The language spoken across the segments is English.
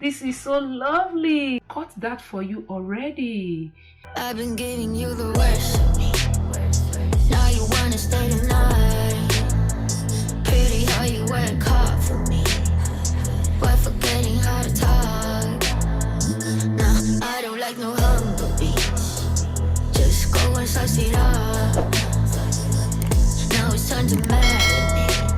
This is so lovely. Cut that for you already. I've been giving you the worst. Now you wanna stay tonight. Pretty how you work hard for me. We're forgetting how to talk. Nah, I don't like no humble beats. Just go and suss it up. Now it's time to marinate.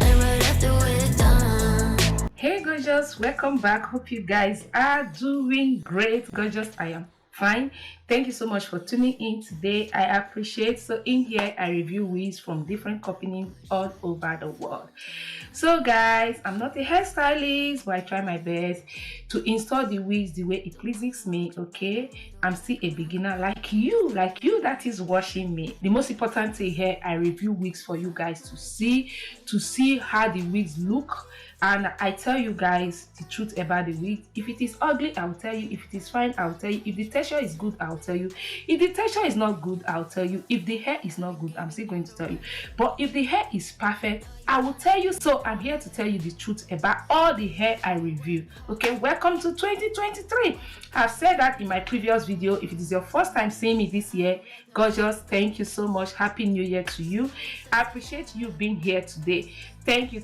And right after we're done. Hey gorgeous, welcome back. Hope you guys are doing great. Gorgeous, I am fine. Thank you so much for tuning in today. I appreciate. So in here I review wigs from different companies all over the world. So guys, I'm not a hairstylist, but I try my best to install the wigs the way it pleases me. Okay, I'm still a beginner like you that is watching me. The most important thing here, I review wigs for you guys to see how the wigs look, and I tell you guys the truth about the wig. If it is ugly, I'll tell you. If it is fine, I'll tell you. If the texture is good, I'll tell you. If the texture is not good, I'll tell you. If the hair is not good, I'm still going to tell you. But if the hair is perfect, I will tell you. So I'm here to tell you the truth about all the hair I review. Okay, welcome to 2023. I've said that in my previous video. If it is your first time seeing me this year, gorgeous, thank you so much. Happy New Year to you. I appreciate you being here today. Thank you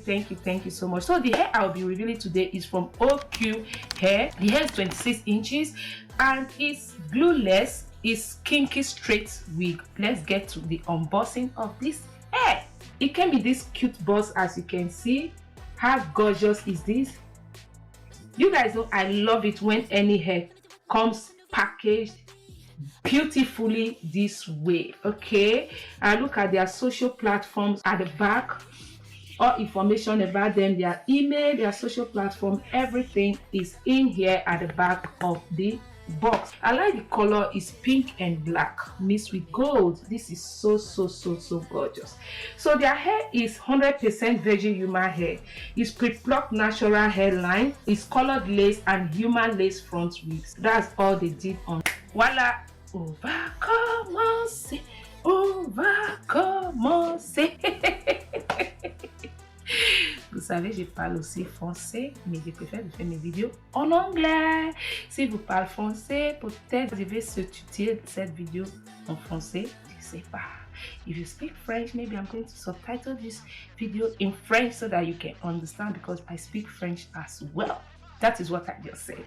so much. So the hair I'll be revealing today is from OQHAIR. The hair is 26 inches and it's glueless. It's kinky straight wig. Let's get to the unboxing of this hair. It can be this cute boss, as you can see. How gorgeous is this? You guys know I love it when any hair comes packaged beautifully this way. Okay, and look at their social platforms at the back. All information about them, their email, their social platform, everything is in here at the back of the box. I like the color. Is pink and black mixed with gold. This is so gorgeous. So their hair is 100% virgin human hair. It's pre-plucked natural hairline. It's colored lace and human lace front wigs. That's all they did on. Voila. On va commencer. On va commencer. Vous savez, je parle aussi français, mais je préfère faire mes vidéos en anglais. Si vous parlez français, peut-être je vais subtitrer cette vidéo en français. Je sais pas. If you speak French, maybe I'm going to subtitle this video in French so that you can understand, because I speak French as well. That is what I just said.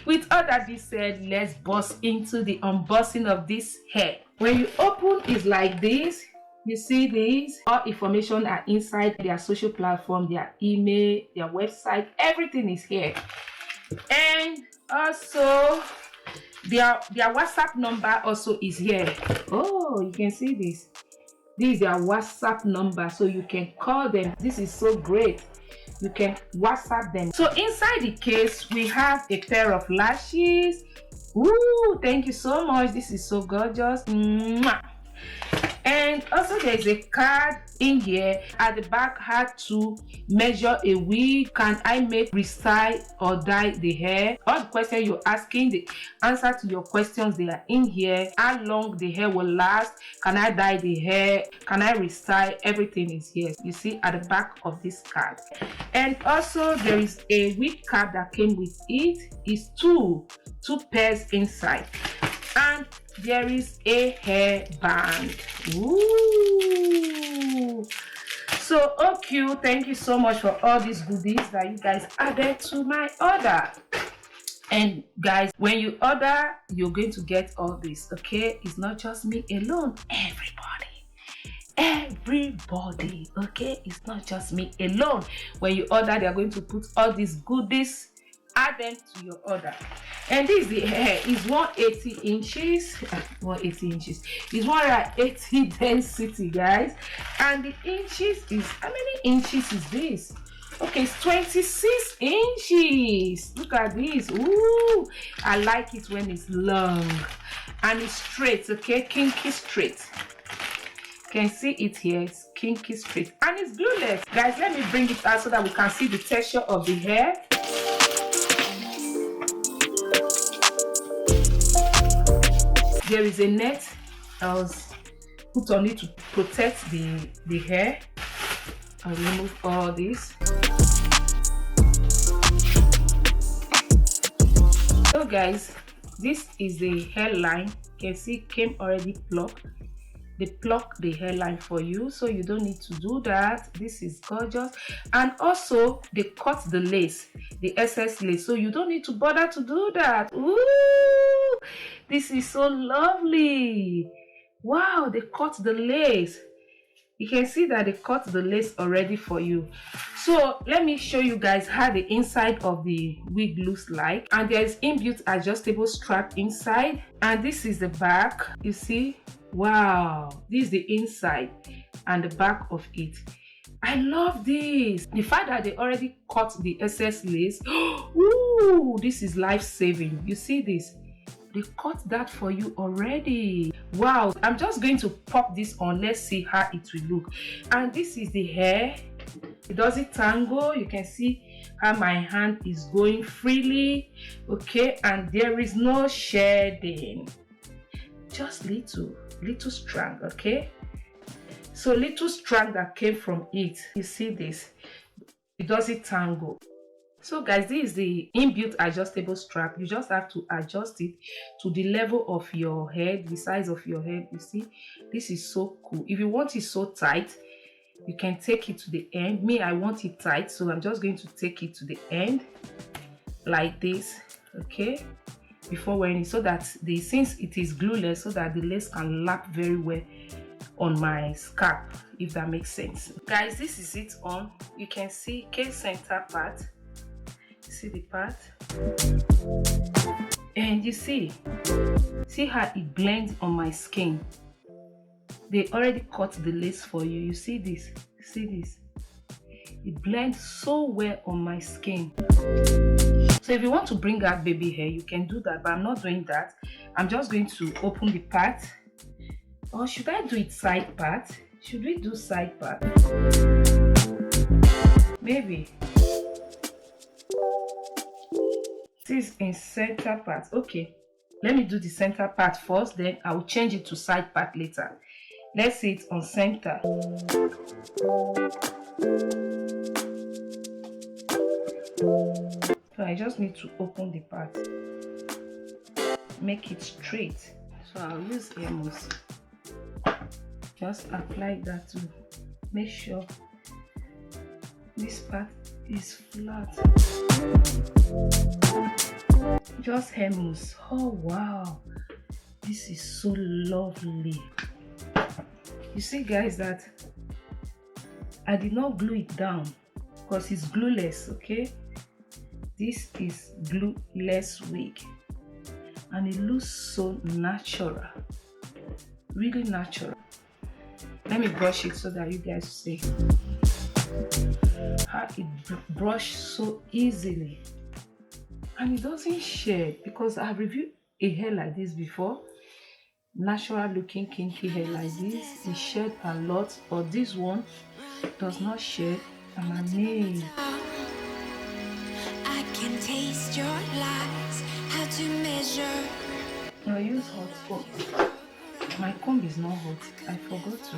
With all that being said, let's bust into the unboxing of this hair. When you open, it's like this. You see these, all information are inside their social platform, their email, their website, everything is here. And also their WhatsApp number also is here. Oh, you can see this. This is their WhatsApp number, so you can call them. This is so great. You can WhatsApp them. So inside the case, we have a pair of lashes. Ooh, thank you so much. This is so gorgeous. Mwah. And also there's a card in here at the back. How to measure a wig. Can I make, restyle or dye the hair? All the questions you're asking, the answer to your questions, they are in here. How long the hair will last? Can I dye the hair? Can I restyle? Everything is here. You see at the back of this card. And also there is a wig cap that came with it. It's two pairs inside. And there is a hair band. Ooh. So OQ, thank you so much for all these goodies that you guys added to my order. And guys, when you order, you're going to get all this. Okay, it's not just me alone. Everybody. Okay, it's not just me alone. When you order, they are going to put all these goodies, add them to your order. And this is the hair. Is 180 inches. 180 inches. It's 180 density, guys. And the inches is, how many inches is this? Okay, it's 26 inches. Look at this. Ooh, I like it when it's long and it's straight. Okay, kinky straight. You can see it here. It's kinky straight and it's glueless. Guys, let me bring it out so that we can see the texture of the hair. There is a net that was put on it to protect the hair. I'll remove all this. So guys, this is the hairline. You can see it came already plucked. They pluck the hairline for you, so you don't need to do that. This is gorgeous. And also they cut the lace, the excess lace, so you don't need to bother to do that. Ooh, this is so lovely. Wow, they cut the lace. You can see that they cut the lace already for you. So let me show you guys how the inside of the wig looks like. And there is inbuilt adjustable strap inside, and this is the back. You see, wow, this is the inside and the back of it. I love this. The fact that they already cut the excess lace. Ooh, this is life-saving. You see this? They cut that for you already. Wow, I'm just going to pop this on. Let's see how it will look. And this is the hair. It doesn't tangle. You can see how my hand is going freely. Okay, and there is no shedding, just little strand. Okay, so little strand that came from it. You see this? It doesn't tangle. So guys, this is the inbuilt adjustable strap. You just have to adjust it to the level of your head, the size of your head. You see, this is so cool. If you want it so tight, you can take it to the end. Me, I want it tight, so I'm just going to take it to the end like this, okay, before wearing it, so that since it is glueless, so that the lace can lap very well on my scalp, if that makes sense. Guys, this is it on. You can see center part. See the part, and you see how it blends on my skin. They already cut the lace for you. You see this? See this? It blends so well on my skin. So if you want to bring out baby hair, you can do that, but I'm not doing that. I'm just going to open the part. Or should I do it side part? Should we do side part? Maybe. This is in center part. Okay, let me do the center part first, then I will change it to side part later. Let's see it on center. So I just need to open the part, make it straight. So I'll use hair mousse. Just apply that to make sure this part is flat. Just hair mousse. Oh wow, this is so lovely. You see guys that I did not glue it down because it's glueless. Okay, this is glueless wig and it looks so natural, really natural. Let me brush it so that you guys see how it brushes so easily, and it doesn't shed, because I've reviewed a hair like this before, natural looking kinky hair like this. It shed a lot, but this one does not shed. I'm amazed. I can taste your lies, how to measure. I use hot comb. My comb is not hot. I forgot to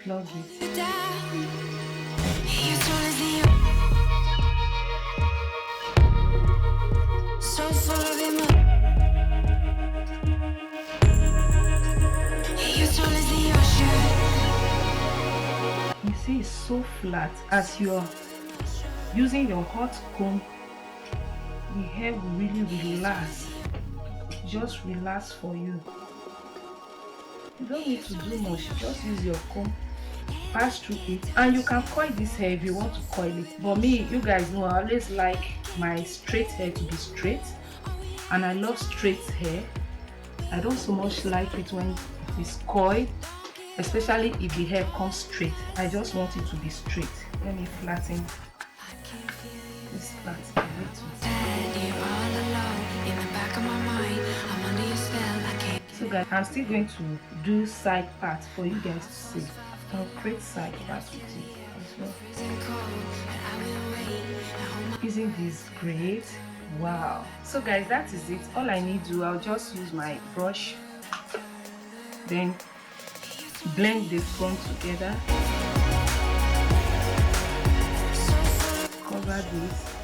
plug it. So full of emotion. You're tall as the ocean. You see, it's so flat. As you're using your hot comb, the hair will really relax. Just relax for you. You don't need to do much. Just use your comb, pass through it, and you can coil this hair if you want to coil it. But me, you guys know, I always like my straight hair to be straight, and I love straight hair. I don't so much like it when it is coiled, especially if the hair comes straight. I just want it to be straight. Let me flatten this part a little. So guys, I'm still going to do side part for you guys to see. I'll create side parts with you as well. Using this great. Wow. So guys, that is it. All I need to do, I'll just use my brush, then blend the front together, cover this.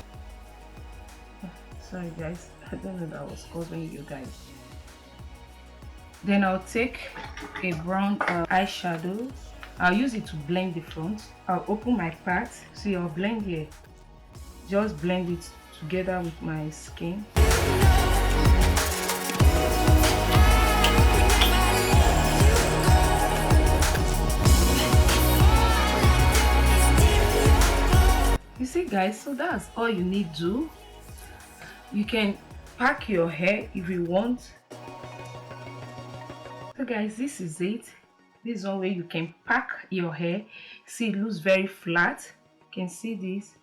Sorry guys, I don't know that I was covering you guys. Then I'll take a brown eyeshadow. I'll use it to blend the front. I'll open my part. See, I'll blend here. Just blend it together with my skin. You see guys, so that's all you need to do. You can pack your hair if you want. So guys, this is it. This is one way you can pack your hair. See, it looks very flat. You can see this,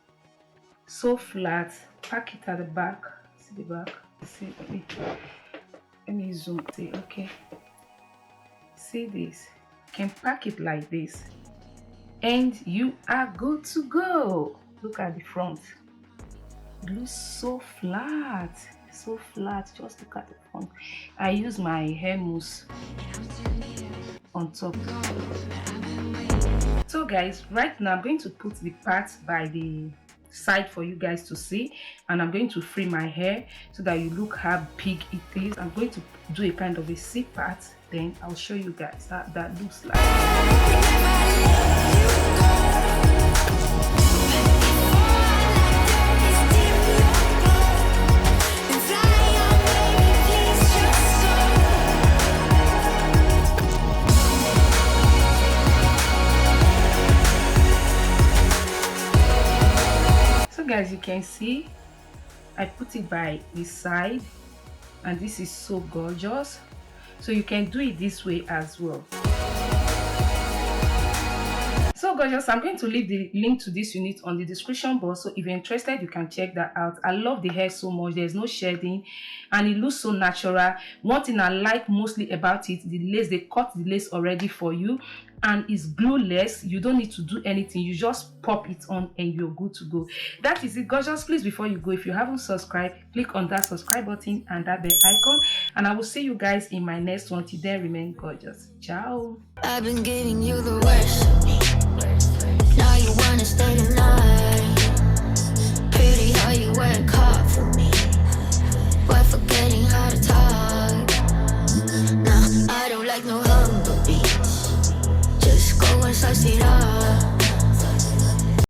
so flat. Pack it at the back. See the back. See, let me zoom. See, okay. See this. You can pack it like this, and you are good to go. Look at the front. It looks so flat. So flat. Just look at the front. I use my hair mousse on top. So guys, right now I'm going to put the part by the side for you guys to see, and I'm going to free my hair so that you look how big it is. I'm going to do a kind of a C part, then I'll show you guys how that looks like. Guys, you can see I put it by the side, and this is so gorgeous. So you can do it this way as well. So gorgeous. I'm going to leave the link to this unit on the description box, so if you're interested you can check that out. I love the hair so much. There's no shedding and it looks so natural. One thing I like mostly about it, the lace, they cut the lace already for you, and it's glueless. You don't need to do anything. You just pop it on and you're good to go. That is it, gorgeous. Please, before you go, if you haven't subscribed, click on that subscribe button and that bell icon, and I will see you guys in my next one. Till then, remain gorgeous. Ciao. I've been giving you the worst. Now you wanna stay the night.